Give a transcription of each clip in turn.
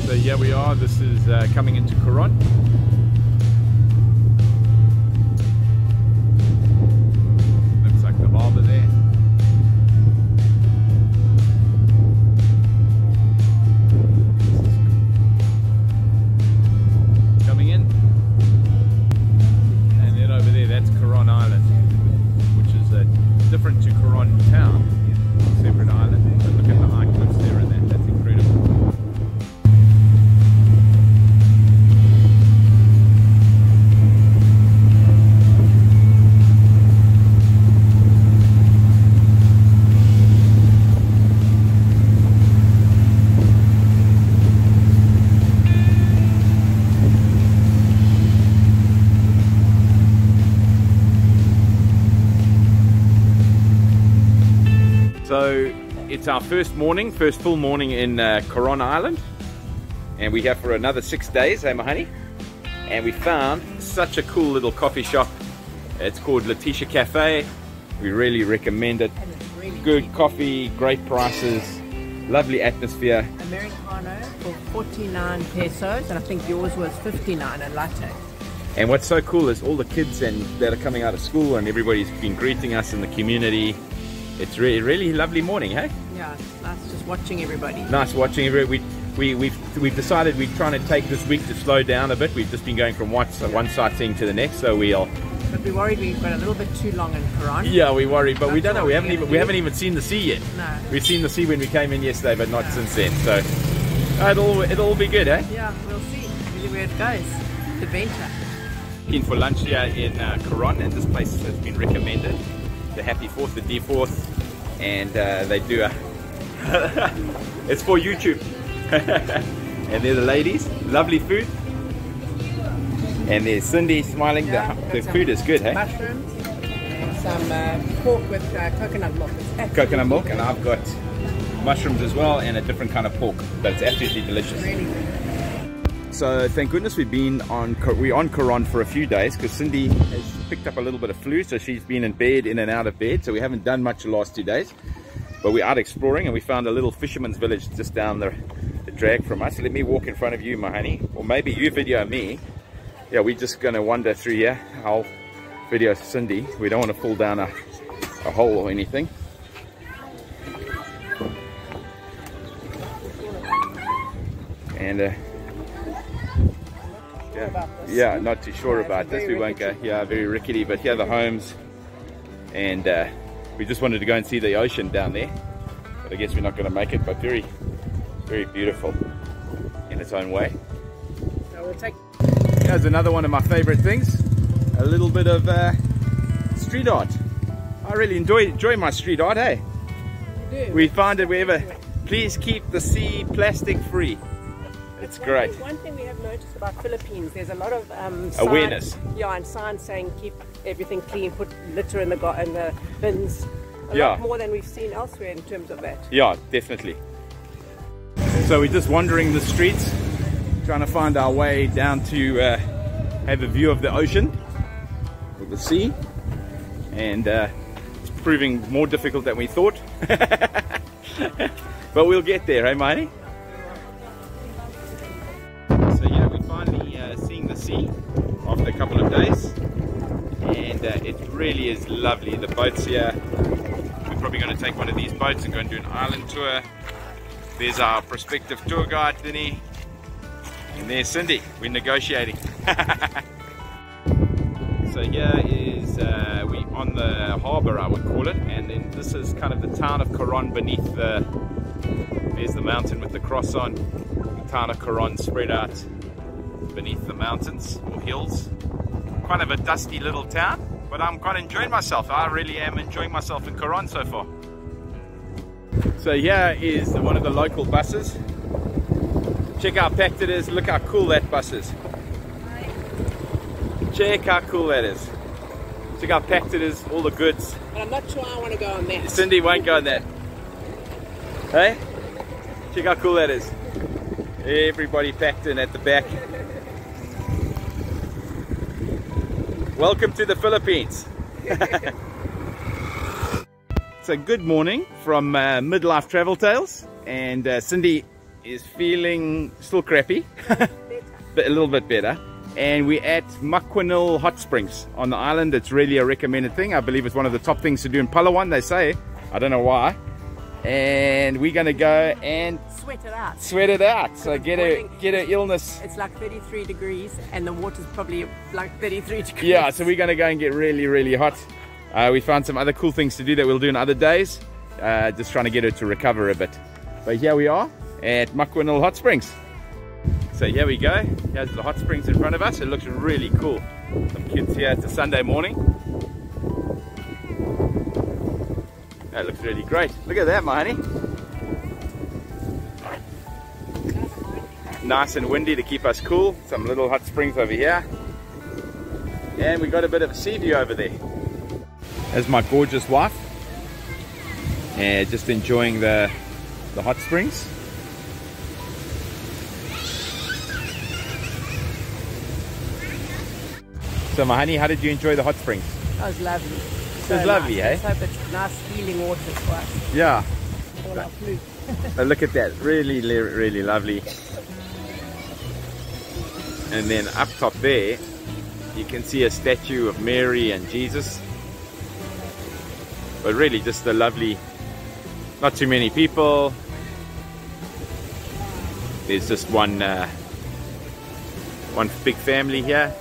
So here we are, this is coming into Coron. Looks like the harbour there. Coming in. And then over there, that's Coron Island, which is different to Coron town. Separate island. But look at the high cliffs there and that, that's incredible. So it's our first full morning in Coron Island, and we're here for another 6 days, hey my honey? And we found such a cool little coffee shop. It's called Letitia Cafe. We really recommend it. And it's really Good cheap. coffee, great prices, lovely atmosphere. Americano for 49 pesos, and I think yours was 59, a latte. And what's so cool is all the kids that are coming out of school, and everybody's been greeting us in the community. It's really lovely morning, hey? Yeah, it's nice just watching everybody. Nice watching everybody. We've decided we're trying to take this week to slow down a bit. We've just been going from one sightseeing to the next, so we'll. But we're worried we've got a little bit too long in Coron. Yeah, we worried, but we don't know. We haven't That's even seen the sea yet. No. We've seen the sea when we came in yesterday, but not since then. So it'll all be good, eh? Yeah, we'll see really where it goes. Adventure. In for lunch here in Coron, and this place has been recommended. The Happy Fourth, the D4th, and they do a it's for YouTube. And they're the ladies, lovely food, and there's Cindy smiling. Yeah, The food is good, hey? Mushrooms and some pork with coconut milk. Coconut milk, and I've got mushrooms as well, and a different kind of pork, but it's absolutely delicious. Really good. So thank goodness we're on Coron for a few days, because Cindy has picked up a little bit of flu, so she's been in and out of bed, so we haven't done much the last 2 days. But we're out exploring, and we found a little fisherman's village just down the drag from us. Let me walk in front of you, my honey, or maybe you video me. Yeah, we're just going to wander through here. I'll video Cindy. We don't want to fall down a hole or anything. And yeah, not too sure about this. We won't go. Yeah, very rickety, but here are the homes, and we just wanted to go and see the ocean down there, but I guess we're not going to make it. But very beautiful in its own way. So we'll take. Here's another one of my favorite things, a little bit of street art. I really enjoy my street art, hey? We find it wherever. Please keep the sea plastic free. It's great. One thing we have noticed about Philippines, there's a lot of awareness. Yeah, and signs saying keep everything clean, put litter in the bins. A Yeah. lot more than we've seen elsewhere in terms of that. Yeah, definitely. So we're just wandering the streets, trying to find our way down to have a view of the ocean, with the sea, and it's proving more difficult than we thought. But we'll get there, hey Marty? So yeah, we're finally seeing the sea after a couple of days, and it really is lovely. The boats here, we're probably going to take one of these boats and go and do an island tour. There's our prospective tour guide, Vinny, and there's Cindy. We're negotiating. So here is we on the harbour, I would call it, and then this is kind of the town of Coron beneath the. There's the mountain with the cross on. The town of Coron spread out beneath the mountains or hills. Kind of a dusty little town, but I'm quite enjoying myself. I really am enjoying myself in Coron so far. So here is one of the local buses. Check how packed it is. Look how cool that bus is. Check how cool that is. Check how packed it is, all the goods. But I'm not sure I want to go on that. Cindy won't go on that. Hey? Check how cool that is. Everybody packed in at the back. Welcome to the Philippines. So good morning from Midlife Travel Tales, and Cindy is feeling still crappy, but a little bit better. And we're at Makwinil Hot Springs on the island. It's really a recommended thing. I believe it's one of the top things to do in Palawan, they say. I don't know why. And we're gonna go and sweat it out. Sweat it out. So get a illness. It's like 33 degrees and the water's probably like 33 degrees. Yeah, so we're gonna go and get really, really hot. We found some other cool things to do that we'll do in other days. Just trying to get her to recover a bit. But here we are at Makwinil Hot Springs. So here we go. Here's the hot springs in front of us. It looks really cool. Some kids here. It's a Sunday morning. That looks really great. Look at that, my honey. Nice and windy to keep us cool. Some little hot springs over here. And we got a bit of a sea view over there. There's my gorgeous wife. And just enjoying the hot springs. So my honey, how did you enjoy the hot springs? That was lovely. It was lovely, eh? Let's hope it's nice healing water for us. Yeah. All our flu. Look at that, really, really lovely. And then up top there, you can see a statue of Mary and Jesus. But really just a lovely, not too many people. There's just one big family here,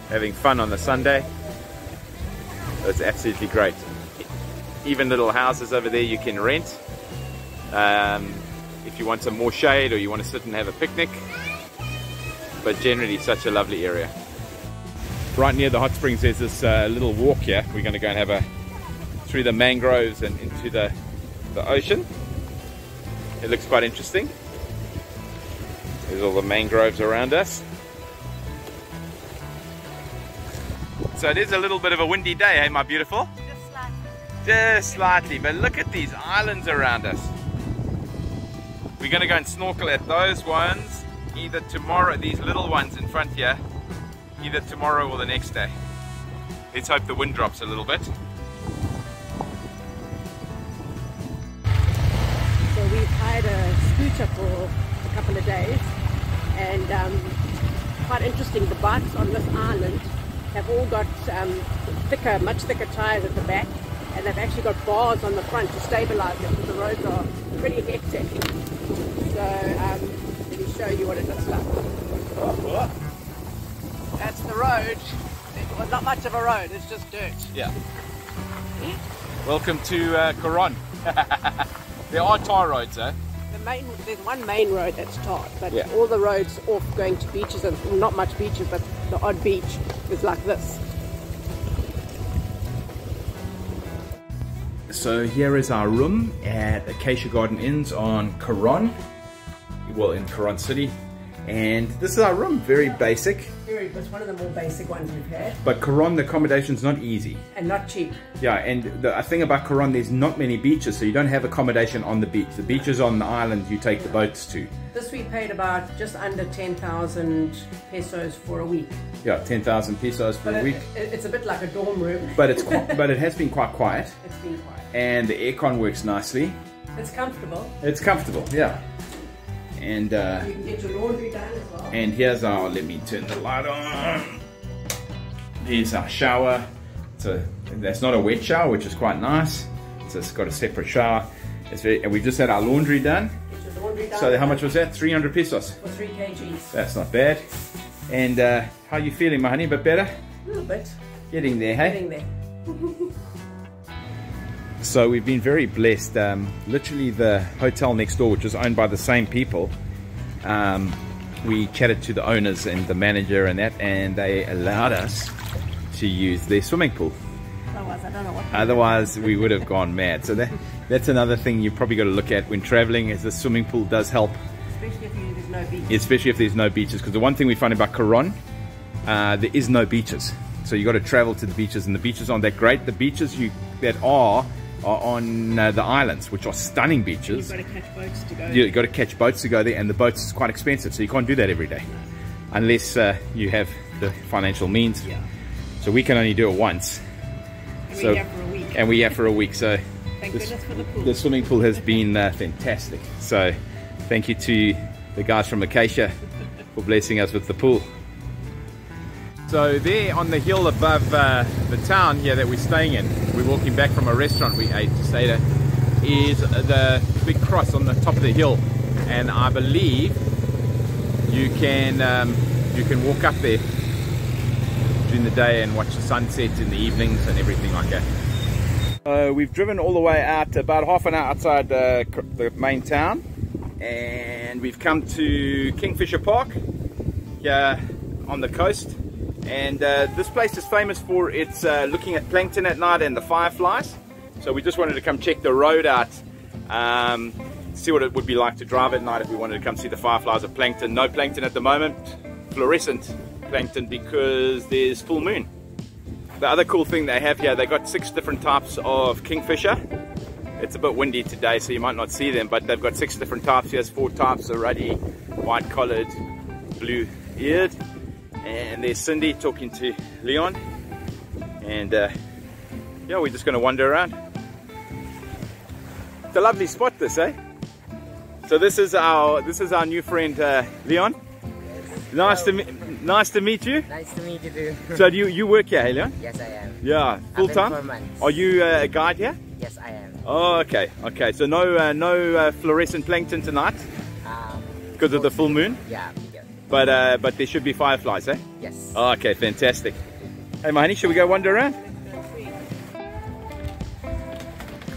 having fun on the Sunday. It's absolutely great. Even little houses over there you can rent if you want some more shade or you want to sit and have a picnic. But generally such a lovely area. Right near the hot springs there's this little walk here. We're going to go and have through the mangroves and into the ocean. It looks quite interesting. There's all the mangroves around us. So it is a little bit of a windy day, hey my beautiful? Just slightly. Just slightly, but look at these islands around us. We're going to go and snorkel at those ones either tomorrow, these little ones in front here, either tomorrow or the next day. Let's hope the wind drops a little bit. So we've hired a scooter for a couple of days, and quite interesting, the bikes on this island have all got much thicker tires at the back, and they've actually got bars on the front to stabilize it because the roads are pretty hectic. So let me show you what it looks like. That's the road. Well, not much of a road, it's just dirt. Yeah. Welcome to Coron. There are tar roads, eh? There's one main road that's tarred, but yeah, all the roads off going to beaches, and not much beaches, but the odd beach is like this. So here is our room at Acacia Garden Inns on Coron, well in Coron City, and this is our room, very basic. It's one of the more basic ones we've had. But Coron, the accommodation's not easy. And not cheap. Yeah, and the thing about Coron, there's not many beaches, so you don't have accommodation on the beach. The beaches on the island you take the boats to. This we paid about just under 10,000 pesos for a week. Yeah, 10,000 pesos for a week. It's a bit like a dorm room. But but it has been quite quiet. It's been quiet. And the aircon works nicely. It's comfortable. It's comfortable, yeah. And you can get your laundry done as well. And here's our, let me turn the light on. Here's our shower. That's not a wet shower, which is quite nice. So it's got a separate shower. And we just had our laundry done. So how much was that? 300 pesos? For 3 kgs. That's not bad. And how are you feeling, my honey? A bit better? A little bit. Getting there, hey? Getting there. So we've been very blessed. Literally the hotel next door, which is owned by the same people, we chatted to the owners and the manager and that, and they allowed us to use their swimming pool. Otherwise, I don't know what. Otherwise, we would have gone mad. So that's another thing you've probably got to look at when traveling, is the swimming pool does help. Especially if there's no beaches. Especially if there's no beaches, because the one thing we find about Coron, there is no beaches. So you got to travel to the beaches, and the beaches aren't that great. The beaches that are on the islands, which are stunning beaches. You've got to catch boats to go. You've got to catch boats to go there, and the boats is quite expensive, so you can't do that every day, unless you have the financial means. Yeah. So we can only do it once. And we're here for a week. And we're here for a week, so Thank goodness for the pool. The swimming pool has been fantastic. So Thank you to the guys from Acacia for blessing us with the pool. So there on the hill above the town here that we're staying in, we're walking back from a restaurant we stayed at, is the big cross on the top of the hill, and I believe you can walk up there during the day and watch the sunset in the evenings and everything like that. We've driven all the way out, about half an hour outside the main town, and we've come to Kingfisher Park here on the coast. And this place is famous for its looking at plankton at night and the fireflies. So we just wanted to come check the road out, see what it would be like to drive at night if we wanted to come see the fireflies or plankton. No plankton at the moment, fluorescent plankton because there's full moon. The other cool thing they have here, they got 6 different types of kingfisher. It's a bit windy today, so you might not see them, but they've got 6 different types. Here's 4 types: the ruddy, white-collared, blue-eared. And there's Cindy talking to Leon. And yeah, we're just going to wander around. It's a lovely spot, this, eh? So this is our new friend Leon. Nice to meet you. Nice to meet you too. So do you work here, hey, Leon? Yes, I am. Yeah, full time. 4 months. Are you a guide here? Yes, I am. Oh, okay, okay. So no fluorescent plankton tonight because of the full moon. Yeah. But there should be fireflies, eh? Yes. Oh, okay, fantastic. Hey, my honey, should we go wander around?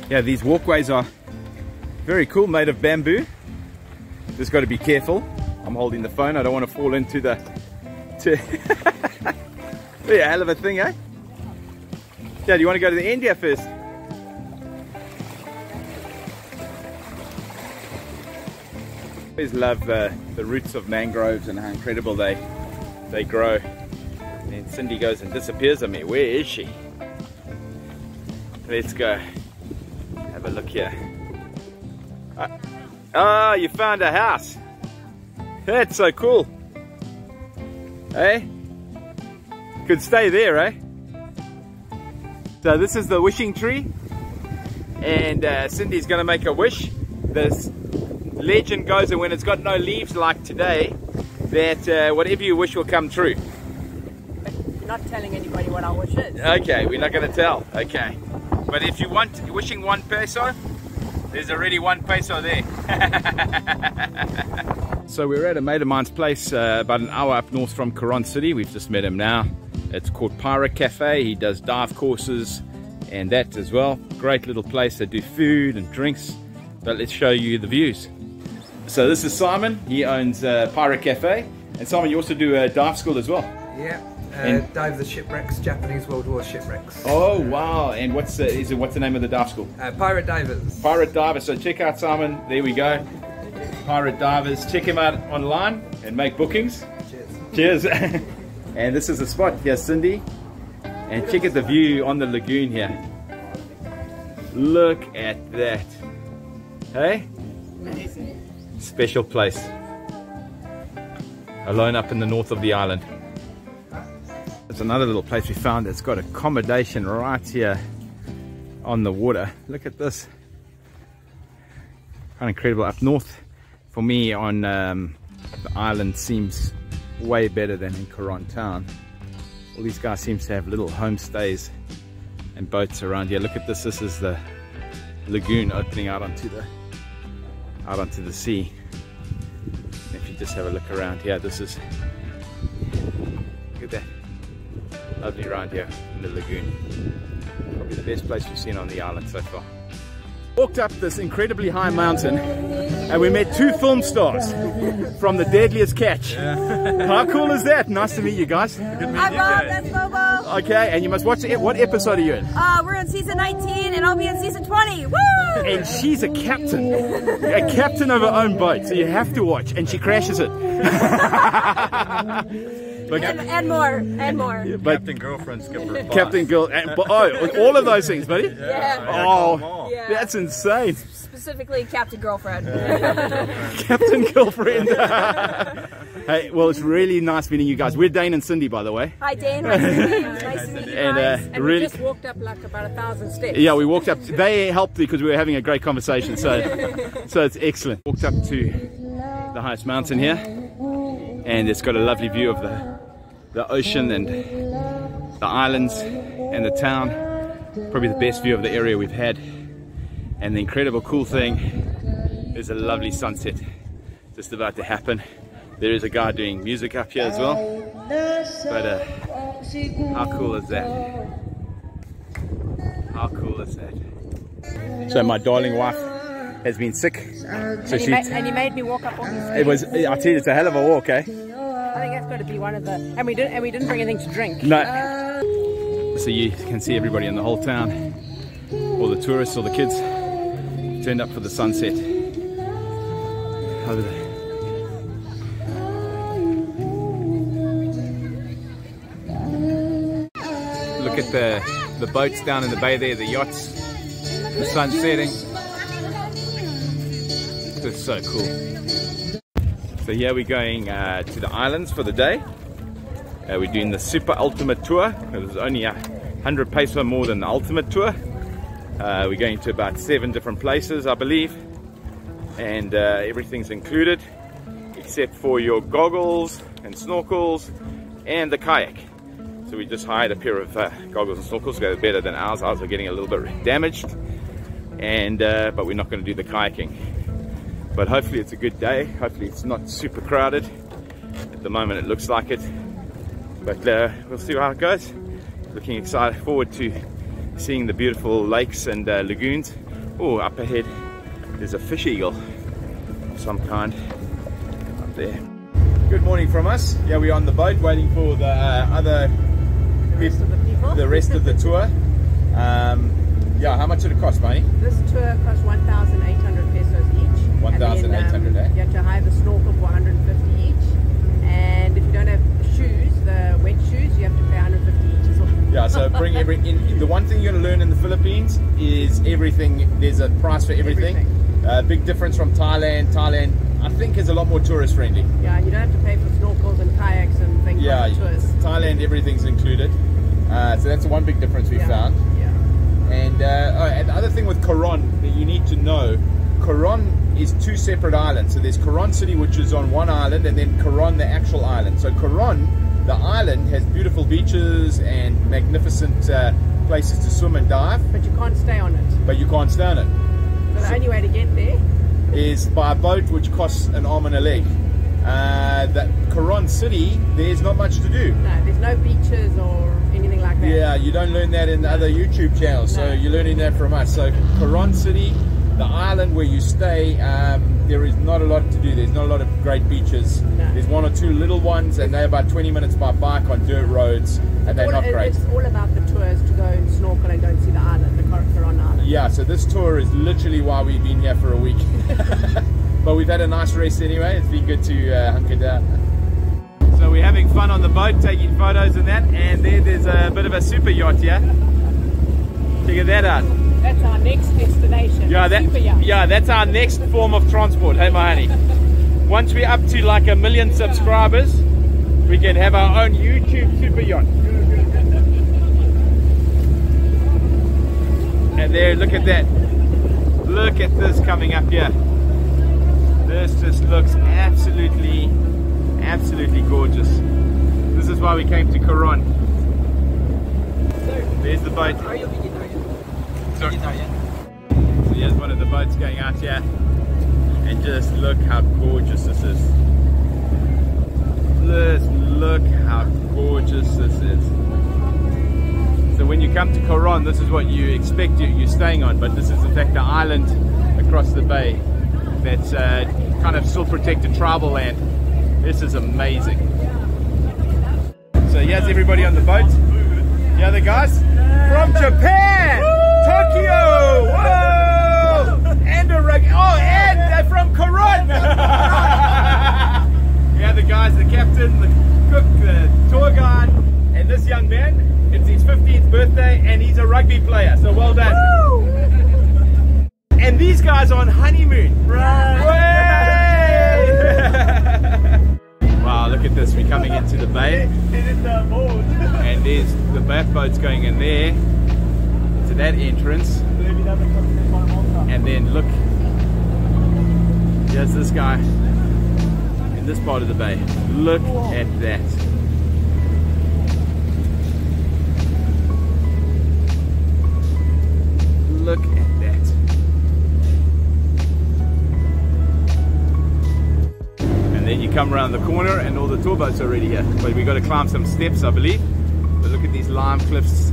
Yeah, these walkways are very cool, made of bamboo. Just got to be careful. I'm holding the phone. I don't want to fall into the... Yeah, hell of a thing, eh? Yeah, do you want to go to the end here first? I always love the roots of mangroves and how incredible they grow. And then Cindy goes and disappears on me. Where is she? Let's go have a look here. Ah, you found a house. That's so cool. Hey? Could stay there, eh? So this is the wishing tree, and Cindy's gonna make a wish. This legend goes that when it's got no leaves like today, that whatever you wish will come true. You're not telling anybody what our wish is. Okay, we're not going to tell. Okay, but if you're wishing 1 peso, there's already 1 peso there. So we're at a mate of mine's place about an hour up north from Coron City. We've just met him now. It's called Pirate Cafe. He does dive courses and that as well. Great little place. They do food and drinks. But let's show you the views. So this is Simon. He owns Pirate Cafe. And Simon, you also do a dive school as well. Yeah, dive the shipwrecks, Japanese World War shipwrecks. Oh wow! And what's the name of the dive school? Pirate Divers. Pirate Divers. So check out Simon. There we go. Pirate Divers. Check him out online and make bookings. Cheers. Cheers. And this is the spot. Here's Cindy. And check out the view on the lagoon here. Look at that. Hey? Special place. Alone up in the north of the island. There's another little place we found that's got accommodation right here on the water. Look at this. Kind of incredible. Up north for me on the island seems way better than in Coron town. All these guys seem to have little homestays and boats around here. Look at this. This is the lagoon opening out onto the sea. If you just have a look around here, this is, look at that, lovely around here in the lagoon. Probably the best place we've seen on the island so far. Walked up this incredibly high mountain and we met 2 film stars from the Deadliest Catch. Yeah. How cool is that? Nice to meet you guys. Hi Bob, that's Bobo. Okay, and you must watch it. What episode are you in? We're in season 19 and I'll be in season 20. Woo! And she's a captain of her own boat, so you have to watch, and she crashes it. But, and more. But, Captain Girlfriend, Skipper Boss. Captain Girl, all of those things, buddy. Yeah. Oh, Yeah. that's insane. Specifically Captain Girlfriend. Captain Girlfriend. Hey, well, it's really nice meeting you guys. We're Dane and Cindy, by the way. Hi, Dane. Nice to meet you. Nice to meet you guys. And really, we just walked up like about 1,000 steps. yeah, we walked up. They helped because we were having a great conversation. So it's excellent. Walked up to the highest mountain here, and it's got a lovely view of the ocean and the islands and the town. Probably the best view of the area we've had. And the incredible cool thing is a lovely sunset just about to happen. There is a guy doing music up here as well. But how cool is that? How cool is that? So my darling wife has been sick. So And he made me walk up on his it was, I tell you, it's a hell of a walk, eh? I think that's got to be one of the... And we didn't bring anything to drink. No. So you can see everybody in the whole town. All the tourists, all the kids turned up for the sunset over there. Look at the boats down in the bay there, the yachts, the sun setting. It's so cool. So here we're going to the islands for the day. We're doing the super ultimate tour. There's only 100 peso more than the ultimate tour. We're going to about 7 different places, I believe, and everything's included except for your goggles and snorkels and the kayak. So we just hired a pair of goggles and snorkels. They're better than ours. Ours are getting a little bit damaged, and but we're not going to do the kayaking. But hopefully it's a good day. Hopefully it's not super crowded. At the moment it looks like it, but we'll see how it goes. Looking excited forward to seeing the beautiful lakes and lagoons. Oh, up ahead there's a fish eagle of some kind up there. Good morning from us. Yeah, we're on the boat waiting for the the rest of the tour. Yeah, how much did it cost, Manny? This tour cost 1,800 pesos each. 1,800, eh? You have to hire the snorkel for 150 each. And if you don't have shoes, the wet shoes, you have to pay 150 each as well. Yeah, so bring the one thing you're going to learn in the Philippines is everything. There's a price for everything. Big difference from Thailand. Thailand, I think, is a lot more tourist friendly. Yeah, you don't have to pay for snorkels and kayaks and things like tours. Thailand, everything's included. So that's the one big difference we found. Yeah. And the other thing with Coron that you need to know, Coron is 2 separate islands. So there's Coron City, which is on one island, and then Coron, the actual island. So Coron, the island, has beautiful beaches and magnificent places to swim and dive. But you can't stay on it. But you can't stay on it. So the only way to get there is by a boat, which costs an arm and a leg. That Coron City, there's not much to do. No, there's no beaches or anything like that. Yeah, you don't learn that in the other YouTube channels, so you're learning that from us. So Coron City, the island where you stay, there is not a lot to do. There's not a lot of great beaches. No. There's 1 or 2 little ones, and they're about 20 minutes by bike on dirt roads, and they're not great. It's all about the tours to go and snorkel and go and see the island, the Coron Island. Yeah, so this tour is literally why we've been here for a week. But we've had a nice rest anyway. It's been good to hunker down. So we're having fun on the boat, taking photos and that, and there's a bit of a super yacht here. Check that out. That's our next destination. Yeah, that's our next form of transport. Hey, my honey. Once we're up to like 1 million subscribers, we can have our own YouTube super yacht. And there, look at that. Look at this coming up here. This just looks absolutely gorgeous. This is why we came to Coron. There's the boat. Are you vegetarian? So here's one of the boats going out here, and just look how gorgeous this is. Just look how gorgeous this is. So when you come to Coron, this is what you expect you're staying on, but this is in fact the island across the bay that's kind of still protected tribal land. This is amazing. So here's everybody on the boat. Here are the guys from Japan, Tokyo, whoa, and and from Coron. Yeah, the guys, the captain, the cook, the tour guide, and this young man. It's his 15th birthday, and he's a rugby player. So well done. Woo! And these guys are on honeymoon. Right. Wow, we're coming into the bay. And there's the bath boats going in there to that entrance. And then look, there's this guy in this part of the bay. Look at that. Look at that. And then you come around the corner and all the tour boats are already here. But we got to climb some steps, I believe. But look at these lime cliffs.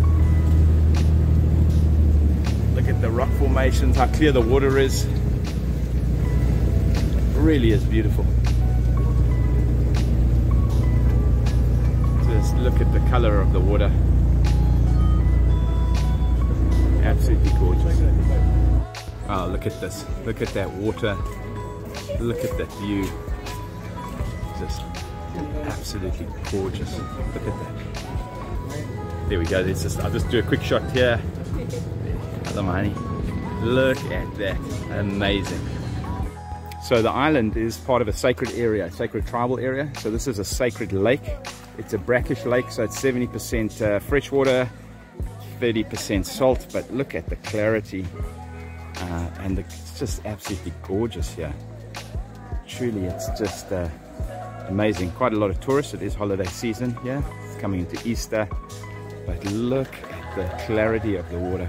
Look at the rock formations, how clear the water is. It really is beautiful. Just look at the color of the water. Absolutely gorgeous. Oh, look at this. Look at that water. Look at that view. Just absolutely gorgeous. Look at that. There we go. I'll just do a quick shot here. Look at that. Amazing. So the island is part of a sacred area, sacred tribal area. So this is a sacred lake. It's a brackish lake, so it's 70% freshwater, 30% salt. But look at the clarity, and it's just absolutely gorgeous here. Truly, it's just amazing. Quite a lot of tourists. It is holiday season here. It's coming into Easter. But look at the clarity of the water.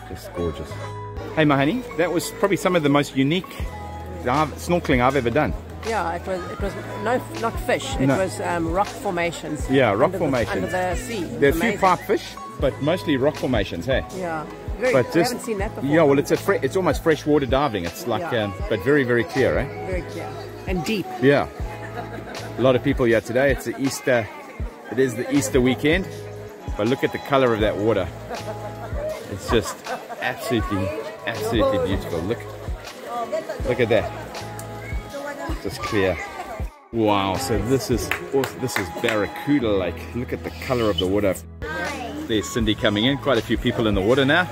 Just gorgeous. Hey Mahani, that was probably some of the most unique snorkeling I've ever done. Yeah, it was not fish. It was rock formations. Yeah, rock formations under the sea. There are a few pipe fish, but mostly rock formations. Hey. Yeah. I haven't seen that before. Yeah, well, it's almost freshwater diving. It's like, but very, very clear, eh? Very clear and deep. Yeah. A lot of people here today. It's the Easter. It is the Easter weekend, but look at the color of that water. It's just absolutely beautiful. Look at that. Just clear. Wow. So this is Barracuda Lake. Look at the color of the water. There's Cindy coming in. Quite a few people in the water now,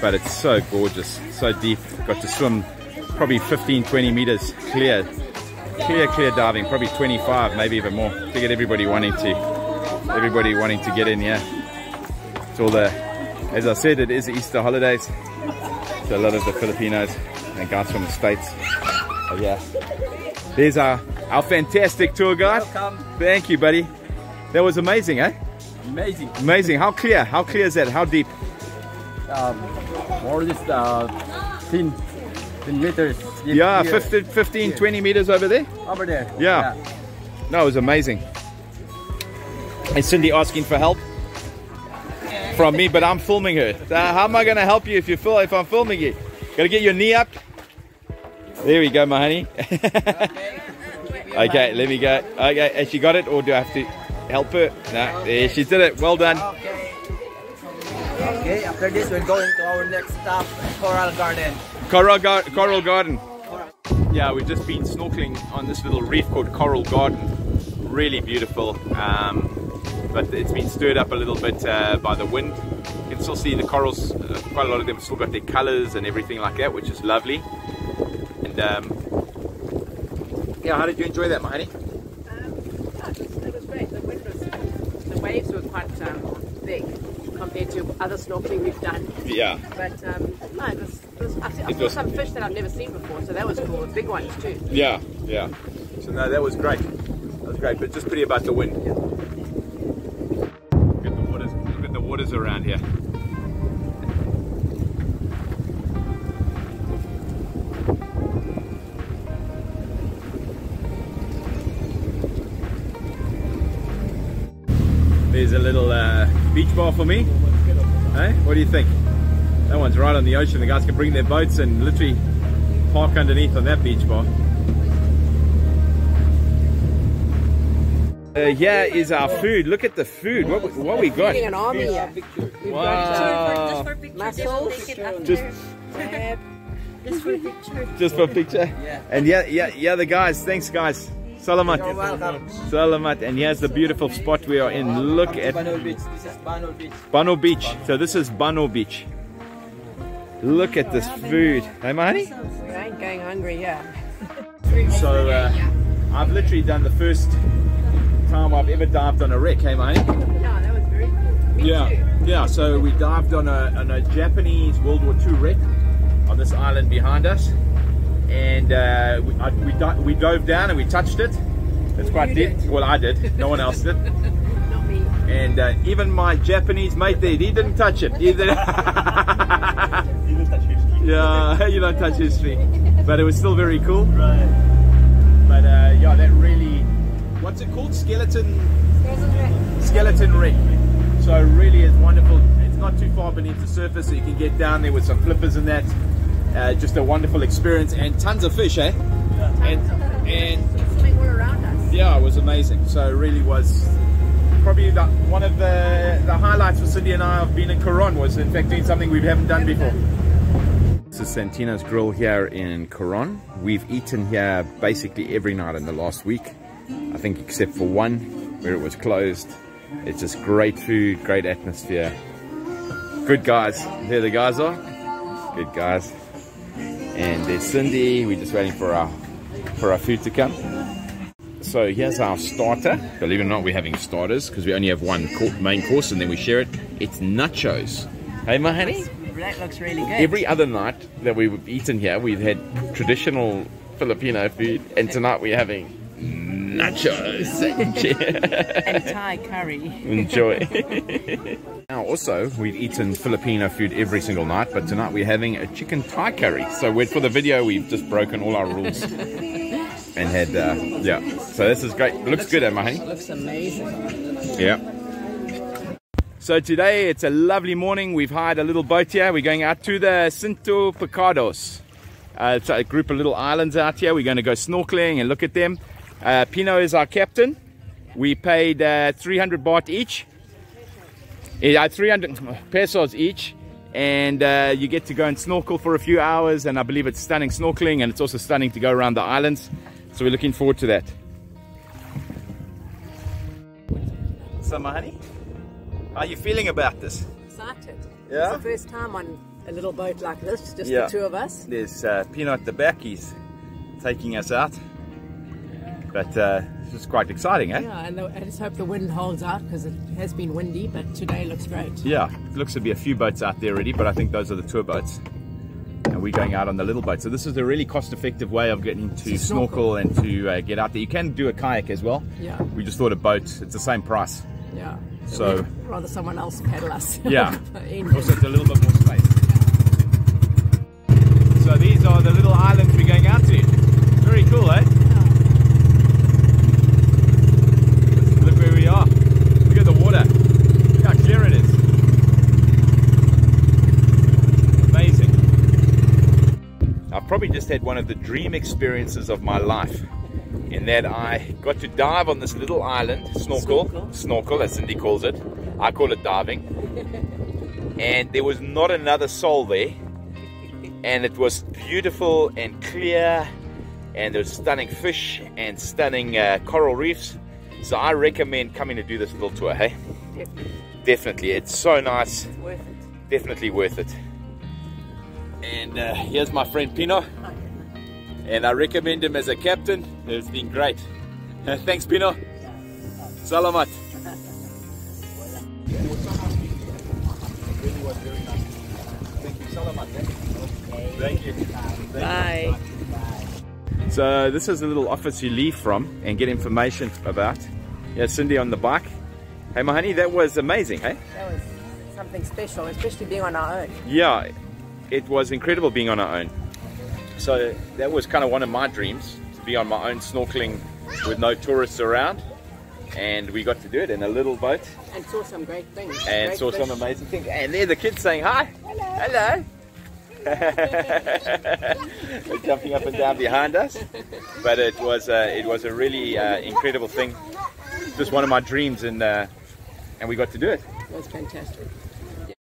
but it's so gorgeous, so deep. Got to swim probably 15-20 meters clear diving, probably 25, maybe even more, to get everybody wanting to get in. Yeah, it's all the, as I said, it is Easter holidays, so a lot of the Filipinos and guys from the States. So yeah, there's our fantastic tour guide. Welcome. Thank you, buddy. That was amazing, eh? Amazing. How clear is that? How deep? More or less 10 meters. Yeah, 15-20 meters over there. Over there. Yeah. No, it was amazing. And Cindy asking for help from me, but I'm filming her. How am I going to help you if I'm filming you? Got to get your knee up. There we go, my honey. Okay, let me go. Okay, has she got it, or do I have to help her? No, there, she did it. Well done. Okay, after this we're going to our next stop, Coral Garden. Coral Garden. Yeah, we've just been snorkeling on this little reef called Coral Garden. Really beautiful, but it's been stirred up a little bit by the wind. You can still see the corals, quite a lot of them still got their colors and everything like that, which is lovely. And yeah, how did you enjoy that, my honey? It was great. The waves were quite big compared to other snorkeling we've done. Yeah. But no, I saw some fish that I've never seen before, so that was cool. Big ones too. Yeah, yeah. So no, that was great. That was great, but just pretty about the wind. Yeah. Look at the waters around here. There's a little beach bar for me. Hey, what do you think? That one's right on the ocean. The guys can bring their boats and literally park underneath on that beach bar. Here is our food. Look at the food. What we got? An army here. Wow. Mussels. Just for a picture. Yeah. And yeah, the guys. Thanks, guys. Salamat. You're welcome. Salamat. And here's the beautiful spot we are in. Look at Bano Beach. This is Bano Beach. Bano Beach. So this is Bano Beach. Look at this food. Hey, Mahani? We ain't going hungry, yeah. So, I've literally done the first time I've ever dived on a wreck. Hey, Mahani? Yeah, that was very cool. Me too. Yeah. So we dived on a Japanese World War II wreck on this island behind us, and we dove down and we touched it. It's quite deep. Well, I did. No one else did. Not me. And even my Japanese mate there, he didn't touch it either. You didn't touch history. Yeah, you don't touch history. But it was still very cool. Right. But yeah, that really, what's it called? Skeleton wreck. So it really is wonderful. It's not too far beneath the surface, so you can get down there with some flippers and that. Just a wonderful experience, and tons of fish, eh? Yeah. And Swimming all around us. yeah, it was amazing. So it really was probably one of the highlights for Cindy and I of being in Coron, was in fact doing something we haven't done before. This is Santino's Grill here in Coron. We've eaten here basically every night in the last week, I think, except for one where it was closed. It's just great food, great atmosphere. Good guys. There the guys are. Good guys. And there's Cindy. We're just waiting for our food to come. So here's our starter. Believe it or not, we're having starters because we only have one main course and then we share it. It's nachos. Hey, Mahani? That looks really good. Every other night that we've eaten here, we've had traditional Filipino food, and tonight we're having nachos. And Thai curry. Enjoy. Now also, we've eaten Filipino food every single night, but tonight we're having a chicken Thai curry. So for the video, we've just broken all our rules and had, yeah. So this is great. It looks good, Mahani? It looks amazing. Yeah. So today it's a lovely morning. We've hired a little boat here. We're going out to the Siete Pecados. It's a group of little islands out here. We're going to go snorkeling and look at them. Pino is our captain. We paid 300 baht each. 300 pesos each. And you get to go and snorkel for a few hours. And I believe it's stunning snorkeling, and it's also stunning to go around the islands. So we're looking forward to that. So, Mahani, how are you feeling about this? Excited. Yeah? It's the first time on a little boat like this, just Yeah. the two of us. There's Pino at the back. He's taking us out. But this is quite exciting, eh? Yeah, and I just hope the wind holds out because it has been windy, but today looks great. Yeah, it looks to be a few boats out there already, but I think those are the tour boats. And we're going out on the little boat. So this is a really cost-effective way of getting to snorkel and to get out there. You can do a kayak as well. Yeah. We just thought a boat, it's the same price. Yeah. So we'd rather someone else paddle us. yeah. In. Also, it's a little bit more space. So these are the little islands we're going out to. Very cool, eh? Look where we are. Look at the water. Look how clear it is. Amazing. I've probably just had one of the dream experiences of my life, in that I got to dive on this little island, snorkel as Cindy calls it. I call it diving. And there was not another soul there. And it was beautiful and clear, and there was stunning fish and stunning coral reefs. So I recommend coming to do this little tour, hey? Definitely. It's so nice. It's worth it. Definitely worth it. And here's my friend Pino. And I recommend him as a captain. It's been great. Thanks, Pino. Salamat. Thank you. Bye. So this is a little office you leave from and get information about. Yeah, Cindy on the bike. Hey, Mahani, that was amazing, hey? That was something special, especially being on our own. Yeah, it was incredible being on our own. So that was kind of one of my dreams, to be on my own snorkeling with no tourists around. And we got to do it in a little boat. And saw some great things. And great saw fish. some amazing things. And there the kids saying hi. Hello. They're jumping up and down behind us. But it was a really incredible thing. Just one of my dreams, and we got to do it. It was fantastic.